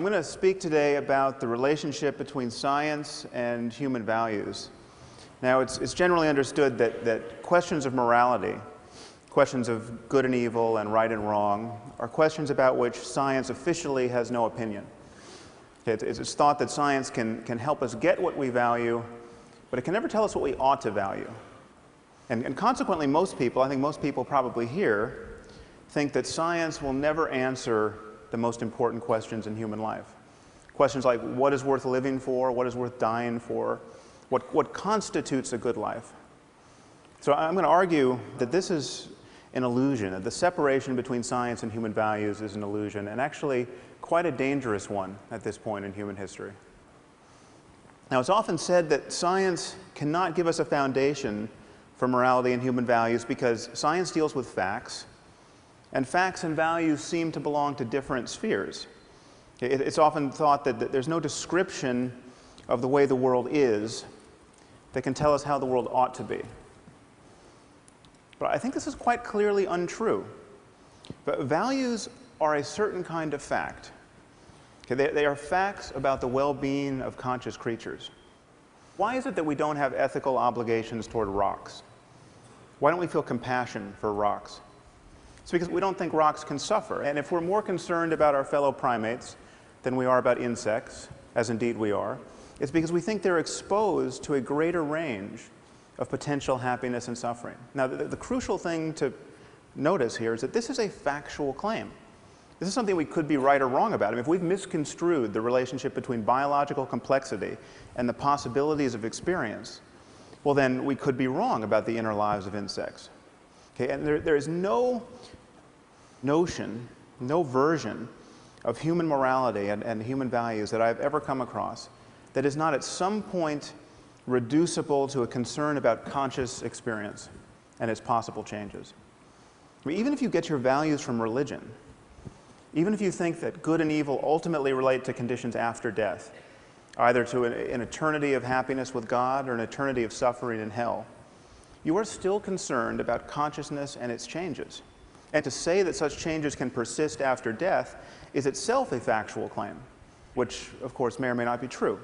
I'm going to speak today about the relationship between science and human values. Now, it's generally understood that questions of morality, questions of good and evil and right and wrong, are questions about which science officially has no opinion. It's thought that science can help us get what we value, but it can never tell us what we ought to value. And consequently, most people, I think most people probably here, think that science will never answer the most important questions in human life. Questions like what is worth living for, what is worth dying for, what constitutes a good life. So I'm going to argue that this is an illusion, that the separation between science and human values is an illusion, and actually quite a dangerous one at this point in human history. Now, it's often said that science cannot give us a foundation for morality and human values because science deals with facts, and facts and values seem to belong to different spheres. It's often thought that there's no description of the way the world is that can tell us how the world ought to be. But I think this is quite clearly untrue. But values are a certain kind of fact. They are facts about the well-being of conscious creatures. Why is it that we don't have ethical obligations toward rocks? Why don't we feel compassion for rocks? It's because we don't think rocks can suffer. And if we're more concerned about our fellow primates than we are about insects, as indeed we are, it's because we think they're exposed to a greater range of potential happiness and suffering. Now, the crucial thing to notice here is that this is a factual claim. This is something we could be right or wrong about. I mean, if we've misconstrued the relationship between biological complexity and the possibilities of experience, well, then we could be wrong about the inner lives of insects. Okay, and there is no notion, no version of human morality and human values that I've ever come across that is not at some point reducible to a concern about conscious experience and its possible changes. I mean, even if you get your values from religion, even if you think that good and evil ultimately relate to conditions after death, either to an eternity of happiness with God or an eternity of suffering in hell, you are still concerned about consciousness and its changes. And to say that such changes can persist after death is itself a factual claim, which, of course, may or may not be true.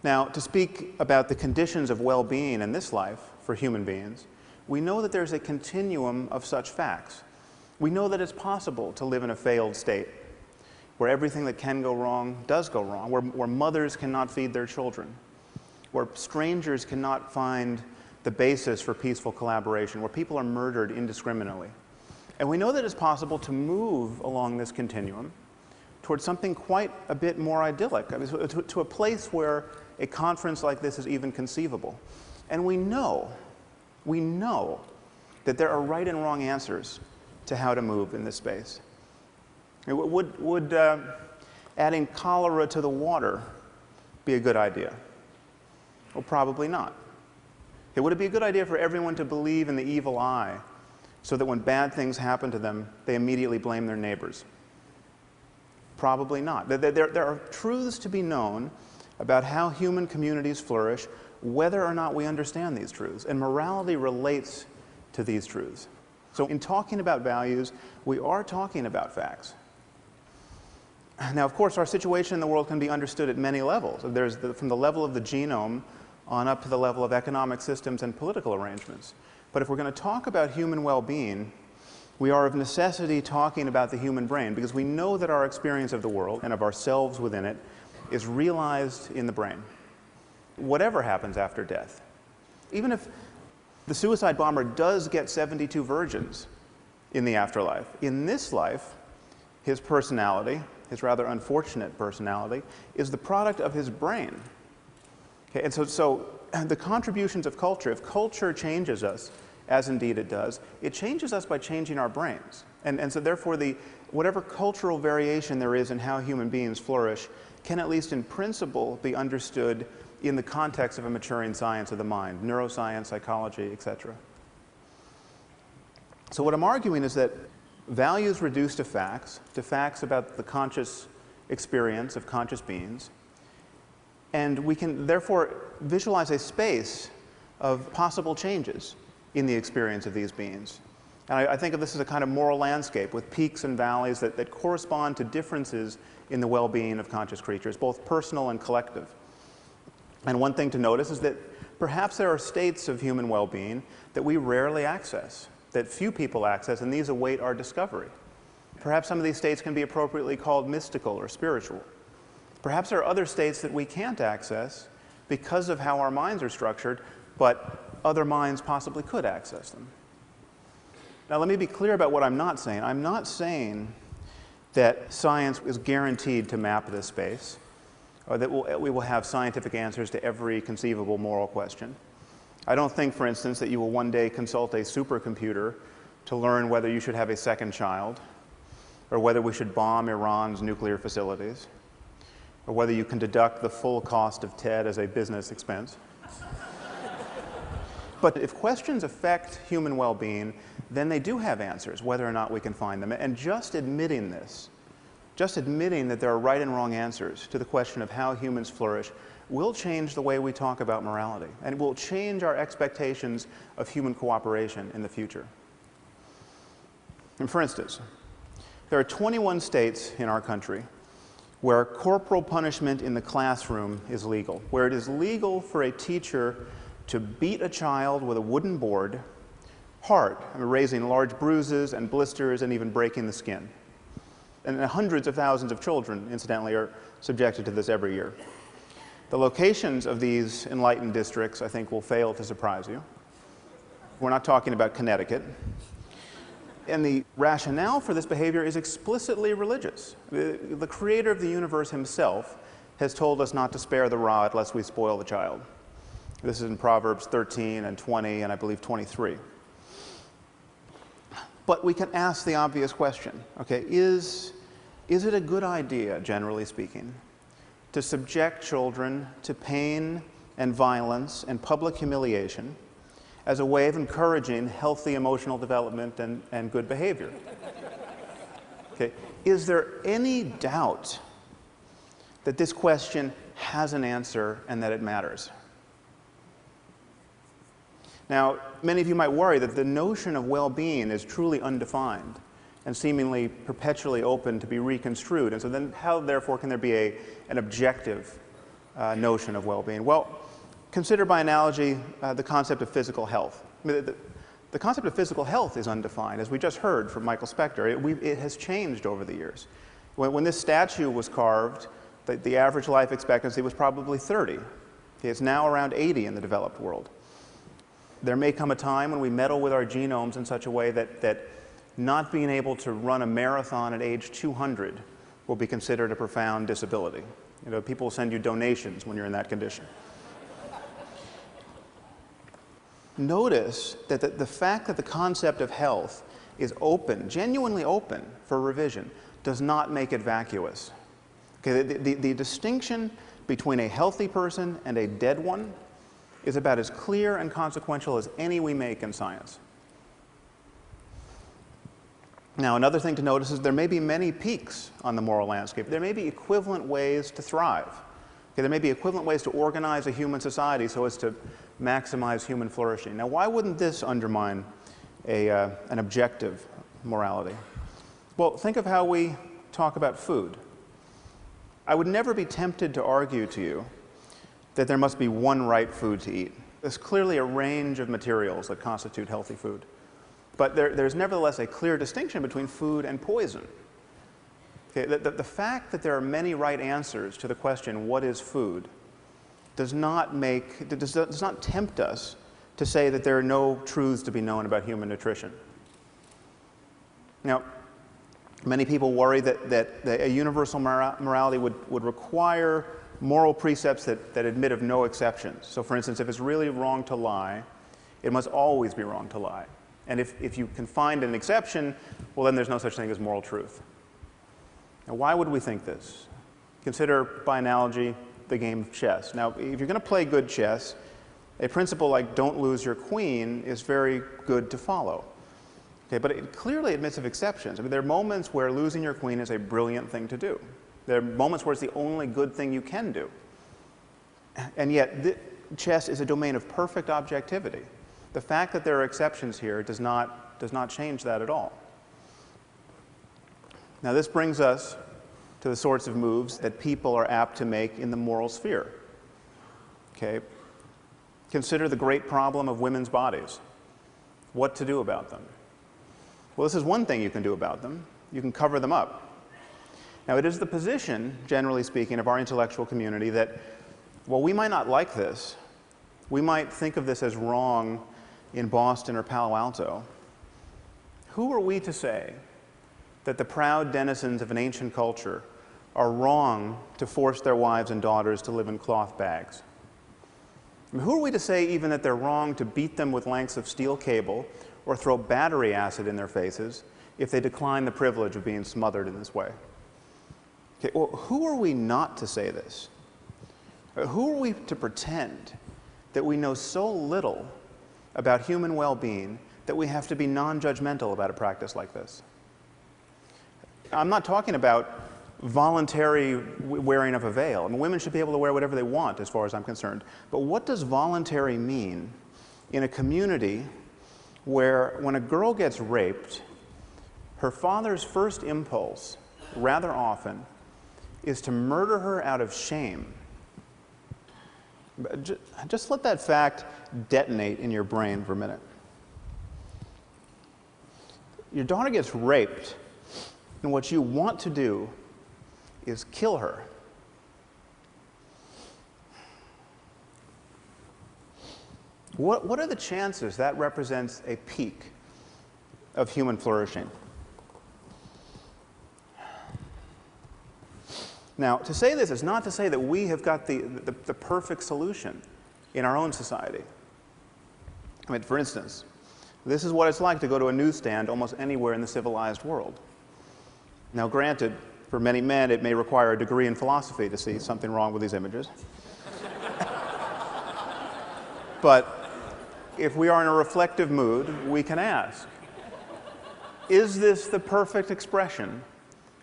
Now, to speak about the conditions of well-being in this life for human beings, we know that there's a continuum of such facts. We know that it's possible to live in a failed state, where everything that can go wrong does go wrong, where mothers cannot feed their children, where strangers cannot find the basis for peaceful collaboration, where people are murdered indiscriminately. And we know that it's possible to move along this continuum towards something quite a bit more idyllic, I mean, to a place where a conference like this is even conceivable. And we know that there are right and wrong answers to how to move in this space. Would adding cholera to the water be a good idea? Well, probably not. Would it be a good idea for everyone to believe in the evil eye so that when bad things happen to them, they immediately blame their neighbors? Probably not. There are truths to be known about how human communities flourish, whether or not we understand these truths. And morality relates to these truths. So in talking about values, we are talking about facts. Now, of course, our situation in the world can be understood at many levels. There's from the level of the genome on up to the level of economic systems and political arrangements. But if we're going to talk about human well-being, we are of necessity talking about the human brain, because we know that our experience of the world and of ourselves within it is realized in the brain, whatever happens after death. Even if the suicide bomber does get 72 virgins in the afterlife, in this life, his personality, his rather unfortunate personality, is the product of his brain. Okay, and so the contributions of culture, if culture changes us, as indeed it does, it changes us by changing our brains. And so therefore, whatever cultural variation there is in how human beings flourish can, at least in principle, be understood in the context of a maturing science of the mind, neuroscience, psychology, etc. So what I'm arguing is that values reduced to facts about the conscious experience of conscious beings, and we can therefore visualize a space of possible changes in the experience of these beings. And I think of this as a kind of moral landscape with peaks and valleys that correspond to differences in the well-being of conscious creatures, both personal and collective. And one thing to notice is that perhaps there are states of human well-being that we rarely access, that few people access, and these await our discovery. Perhaps some of these states can be appropriately called mystical or spiritual. Perhaps there are other states that we can't access because of how our minds are structured, but other minds possibly could access them. Now, let me be clear about what I'm not saying. I'm not saying that science is guaranteed to map this space, or that we will have scientific answers to every conceivable moral question. I don't think, for instance, that you will one day consult a supercomputer to learn whether you should have a second child, or whether we should bomb Iran's nuclear facilities, or whether you can deduct the full cost of TED as a business expense. But if questions affect human well-being, then they do have answers, whether or not we can find them. And just admitting this, just admitting that there are right and wrong answers to the question of how humans flourish, will change the way we talk about morality, and will change our expectations of human cooperation in the future. And for instance, there are 21 states in our country where corporal punishment in the classroom is legal, where it is legal for a teacher to beat a child with a wooden board hard, raising large bruises and blisters and even breaking the skin. And hundreds of thousands of children, incidentally, are subjected to this every year. The locations of these enlightened districts, I think, will fail to surprise you. We're not talking about Connecticut. And the rationale for this behavior is explicitly religious. The creator of the universe himself has told us not to spare the rod lest we spoil the child. This is in Proverbs 13 and 20 and I believe 23. But we can ask the obvious question, okay, is it a good idea, generally speaking, to subject children to pain and violence and public humiliation as a way of encouraging healthy emotional development and good behavior? Okay, is there any doubt that this question has an answer and that it matters? Now, many of you might worry that the notion of well-being is truly undefined and seemingly perpetually open to be reconstrued. And so then how, therefore, can there be an objective notion of well-being? Well, consider by analogy the concept of physical health. I mean, the concept of physical health is undefined, as we just heard from Michael Spector. It has changed over the years. When this statue was carved, the average life expectancy was probably 30. It's now around 80 in the developed world. There may come a time when we meddle with our genomes in such a way that not being able to run a marathon at age 200 will be considered a profound disability. You know, people will send you donations when you're in that condition. Notice that the fact that the concept of health is open, genuinely open for revision, does not make it vacuous. Okay, the distinction between a healthy person and a dead one is about as clear and consequential as any we make in science. Now, another thing to notice is there may be many peaks on the moral landscape. There may be equivalent ways to thrive. Okay, there may be equivalent ways to organize a human society so as to maximize human flourishing. Now, why wouldn't this undermine an objective morality? Well, think of how we talk about food. I would never be tempted to argue to you that there must be one right food to eat. There's clearly a range of materials that constitute healthy food. But there's nevertheless a clear distinction between food and poison. Okay, the fact that there are many right answers to the question, what is food, does not tempt us to say that there are no truths to be known about human nutrition. Now, many people worry that a universal morality would require moral precepts that admit of no exceptions. So for instance, if it's really wrong to lie, it must always be wrong to lie. And if you can find an exception, well, then there's no such thing as moral truth. Now, why would we think this? Consider, by analogy, the game of chess. Now, if you're going to play good chess, a principle like don't lose your queen is very good to follow. Okay, but it clearly admits of exceptions. I mean, there are moments where losing your queen is a brilliant thing to do. There are moments where it's the only good thing you can do. And yet, chess is a domain of perfect objectivity. The fact that there are exceptions here does not does not change that at all. Now, this brings us to the sorts of moves that people are apt to make in the moral sphere. Okay? Consider the great problem of women's bodies. What to do about them? Well, this is one thing you can do about them. You can cover them up. Now, it is the position, generally speaking, of our intellectual community that, while we might not like this, we might think of this as wrong in Boston or Palo Alto. Who are we to say that the proud denizens of an ancient culture are wrong to force their wives and daughters to live in cloth bags? I mean, who are we to say even that they're wrong to beat them with lengths of steel cable or throw battery acid in their faces if they decline the privilege of being smothered in this way? Okay, well, who are we not to say this? Who are we to pretend that we know so little about human well-being that we have to be non-judgmental about a practice like this? I'm not talking about voluntary wearing of a veil. I mean, women should be able to wear whatever they want, as far as I'm concerned. But what does voluntary mean in a community where, when a girl gets raped, her father's first impulse, rather often, is to murder her out of shame? Just let that fact detonate in your brain for a minute. Your daughter gets raped, and what you want to do is kill her. What are the chances that represents a peak of human flourishing? Now, to say this is not to say that we have got the perfect solution in our own society. I mean, for instance, this is what it's like to go to a newsstand almost anywhere in the civilized world. Now, granted, for many men, it may require a degree in philosophy to see something wrong with these images. But if we are in a reflective mood, we can ask, is this the perfect expression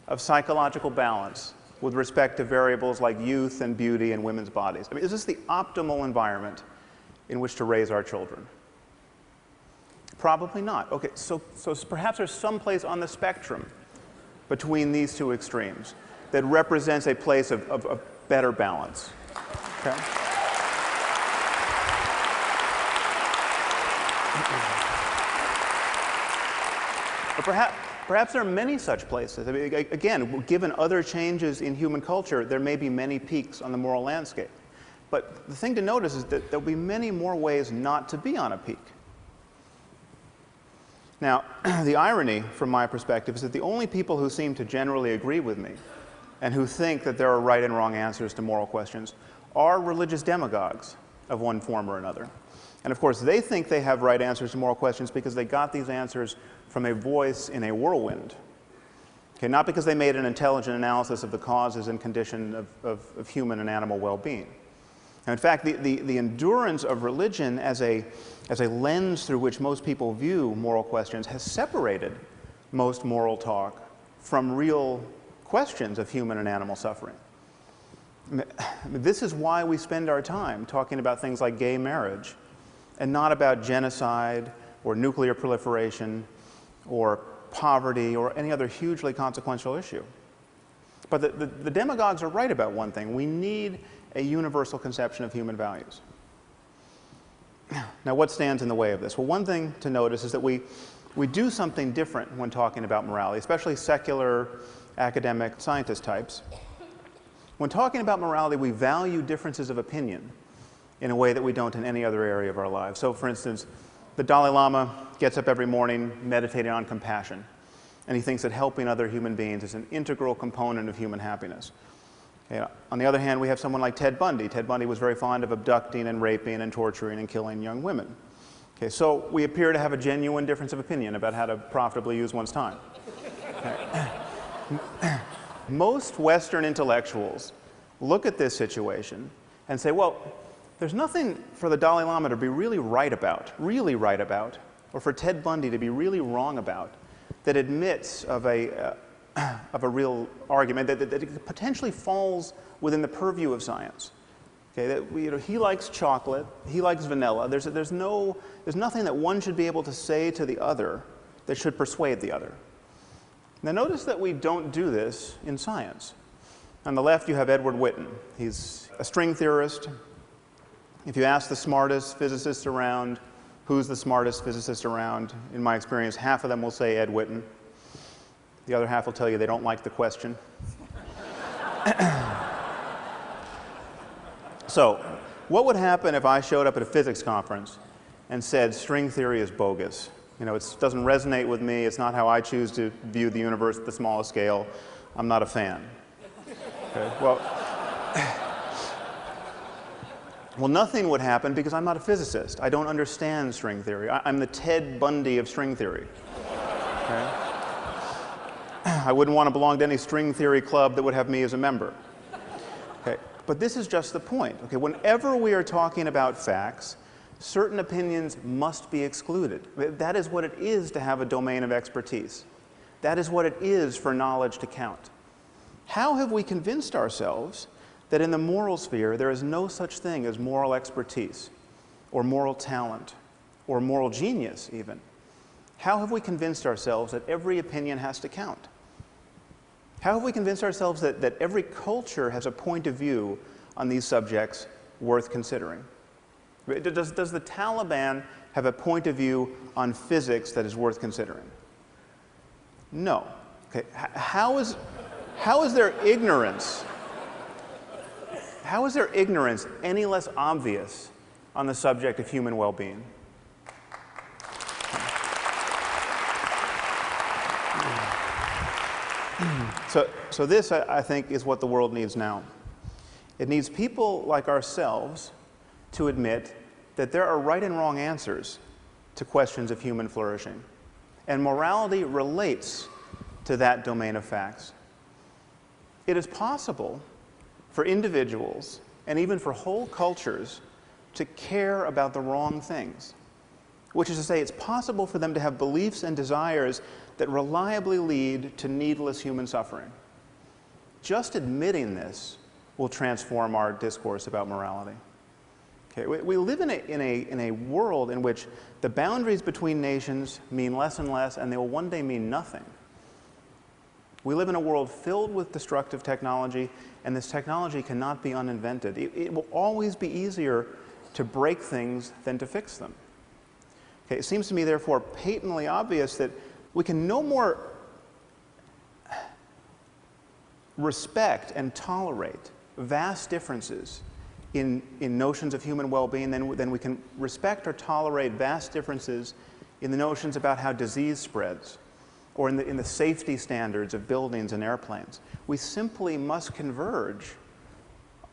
of psychological balance with respect to variables like youth and beauty in women's bodies? I mean, is this the optimal environment in which to raise our children? Probably not. Okay, so perhaps there's some place on the spectrum between these two extremes that represents a place of better balance. Okay? But perhaps there are many such places. I mean, again, given other changes in human culture, there may be many peaks on the moral landscape. But the thing to notice is that there'll be many more ways not to be on a peak. Now, the irony, from my perspective, is that the only people who seem to generally agree with me and who think that there are right and wrong answers to moral questions are religious demagogues of one form or another. And of course, they think they have right answers to moral questions because they got these answers from a voice in a whirlwind. Okay, not because they made an intelligent analysis of the causes and condition of human and animal well-being. And in fact, the endurance of religion as a lens through which most people view moral questions has separated most moral talk from real questions of human and animal suffering. This is why we spend our time talking about things like gay marriage and not about genocide or nuclear proliferation or poverty or any other hugely consequential issue. But the demagogues are right about one thing. We need a universal conception of human values. Now, what stands in the way of this? Well, one thing to notice is that we do something different when talking about morality, especially secular, academic, scientist types. When talking about morality, we value differences of opinion in a way that we don't in any other area of our lives. So, for instance, the Dalai Lama gets up every morning meditating on compassion, and he thinks that helping other human beings is an integral component of human happiness. Okay, on the other hand, we have someone like Ted Bundy. Ted Bundy was very fond of abducting and raping and torturing and killing young women. Okay, so we appear to have a genuine difference of opinion about how to profitably use one's time. Okay. Most Western intellectuals look at this situation and say, well, there's nothing for the Dalai Lama to be really right about, or for Ted Bundy to be really wrong about, that admits of a real argument that potentially falls within the purview of science. Okay, that he likes chocolate, he likes vanilla. There's nothing that one should be able to say to the other that should persuade the other. Now notice that we don't do this in science. On the left you have Edward Witten. He's a string theorist. If you ask the smartest physicists around, who's the smartest physicist around, in my experience, half of them will say Ed Witten. The other half will tell you they don't like the question. So, what would happen if I showed up at a physics conference and said string theory is bogus? You know, it doesn't resonate with me, it's not how I choose to view the universe at the smallest scale, I'm not a fan. Okay, well, nothing would happen because I'm not a physicist. I don't understand string theory. I'm the Ted Bundy of string theory. Okay? I wouldn't want to belong to any string theory club that would have me as a member. Okay? But this is just the point. Okay? Whenever we are talking about facts, certain opinions must be excluded. That is what it is to have a domain of expertise. That is what it is for knowledge to count. How have we convinced ourselves that in the moral sphere there is no such thing as moral expertise, or moral talent, or moral genius even? How have we convinced ourselves that every opinion has to count? How have we convinced ourselves that every culture has a point of view on these subjects worth considering? Does the Taliban have a point of view on physics that is worth considering? No. Okay. How is their ignorance any less obvious on the subject of human well-being? So this, I think, is what the world needs now. It needs people like ourselves to admit that there are right and wrong answers to questions of human flourishing. And morality relates to that domain of facts. It is possible for individuals, and even for whole cultures, to care about the wrong things. Which is to say, it's possible for them to have beliefs and desires that reliably lead to needless human suffering. Just admitting this will transform our discourse about morality. Okay, we live in a world in which the boundaries between nations mean less and less, and they will one day mean nothing. We live in a world filled with destructive technology, and this technology cannot be uninvented. It will always be easier to break things than to fix them. Okay, it seems to me, therefore, patently obvious that we can no more respect and tolerate vast differences in notions of human well-being than we can respect or tolerate vast differences in the notions about how disease spreads, or in the safety standards of buildings and airplanes. We simply must converge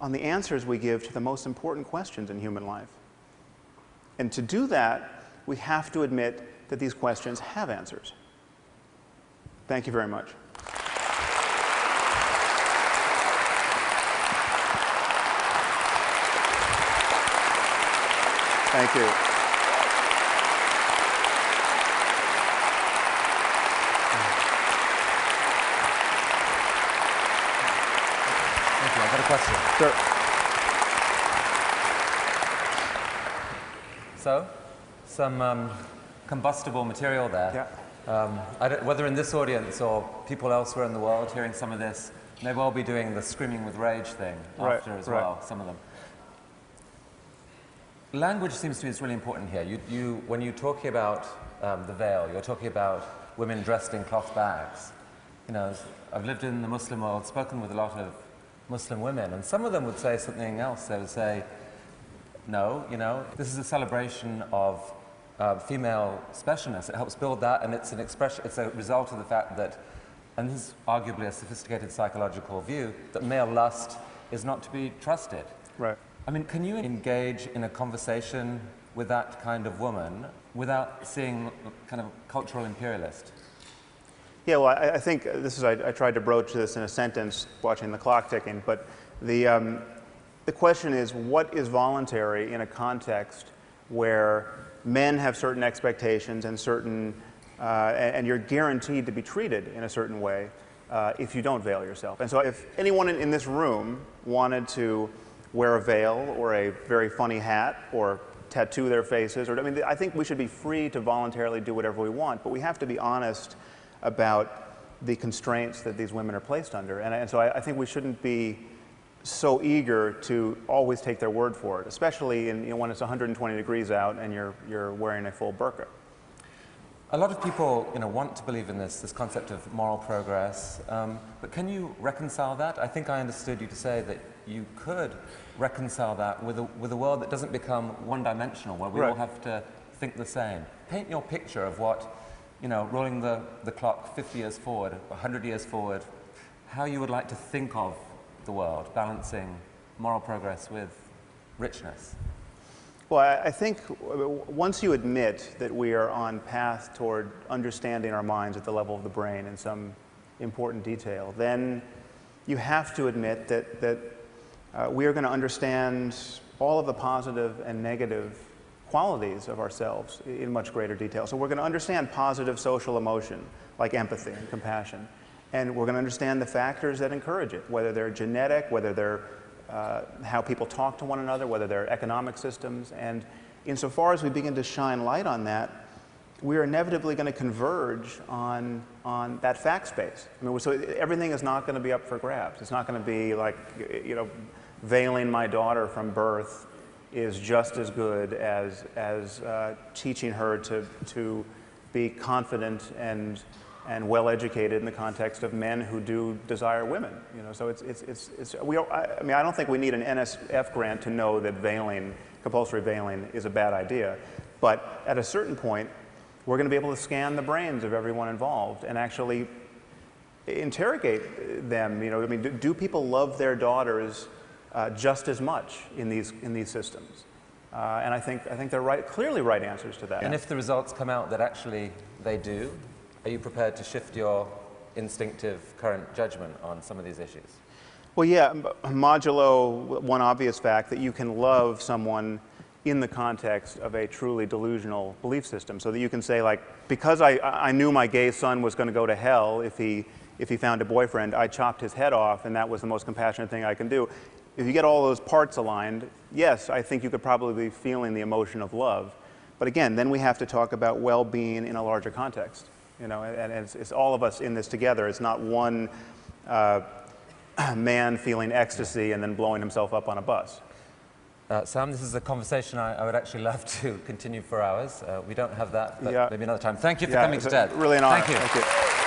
on the answers we give to the most important questions in human life. And to do that, we have to admit that these questions have answers. Thank you very much. Thank you. I've got a question. Sure. So, some combustible material there. Yeah. Whether in this audience or people elsewhere in the world hearing some of this may well be doing the screaming with rage thing after as well, some of them. Language seems to me is really important here. When you're talking about the veil, you're talking about women dressed in cloth bags. You know, I've lived in the Muslim world, spoken with a lot of Muslim women, and some of them would say something else. They would say, no, you know, this is a celebration of female specialness. It helps build that, and it's an expression, it's a result of the fact that, and this is arguably a sophisticated psychological view, that male lust is not to be trusted. Right. I mean, can you engage in a conversation with that kind of woman without seeing kind of cultural imperialist? Yeah, well, I think this is, I tried to broach this in a sentence watching the clock ticking, but the question is, what is voluntary in a context where men have certain expectations and certain, and you're guaranteed to be treated in a certain way if you don't veil yourself. And so if anyone in this room wanted to wear a veil or a very funny hat or tattoo their faces. Or, I mean, I think we should be free to voluntarily do whatever we want, but we have to be honest about the constraints that these women are placed under. And so I think we shouldn't be so eager to always take their word for it, especially in, when it's 120 degrees out and you're wearing a full burqa. A lot of people, want to believe in this concept of moral progress, but can you reconcile that? I think I understood you to say that you could reconcile that with a world that doesn't become one-dimensional, where we all have to think the same. Paint your picture of what, rolling the clock 50 years forward, 100 years forward, how you would like to think of the world, balancing moral progress with richness. Well, I think once you admit that we are on path toward understanding our minds at the level of the brain in some important detail, then you have to admit that we are going to understand all of the positive and negative qualities of ourselves in much greater detail. So we're going to understand positive social emotion, like empathy and compassion. And we're going to understand the factors that encourage it, whether they're genetic, whether they're how people talk to one another, whether they're economic systems. And insofar as we begin to shine light on that, we are inevitably going to converge on that fact space. I mean, so everything is not going to be up for grabs. It's not going to be like, veiling my daughter from birth is just as good as teaching her to be confident and well-educated in the context of men who do desire women. So I mean, I don't think we need an NSF grant to know that compulsory veiling is a bad idea. But at a certain point, we're going to be able to scan the brains of everyone involved and actually interrogate them. I mean, do people love their daughters just as much in these systems? And I think they're clearly right answers to that. And if the results come out that actually they do, are you prepared to shift your instinctive current judgment on some of these issues? Well, yeah, modulo one obvious fact that you can love someone in the context of a truly delusional belief system, so that you can say, like, because I knew my gay son was going to go to hell if he found a boyfriend, I chopped his head off, and that was the most compassionate thing I can do. If you get all those parts aligned, yes, I think you could probably be feeling the emotion of love. But again, then we have to talk about well-being in a larger context. And it's all of us in this together. It's not one man feeling ecstasy and then blowing himself up on a bus. Sam, this is a conversation I would actually love to continue for hours. We don't have that, but maybe another time. Thank you for coming to TED. Really an honor. Thank you. Thank you.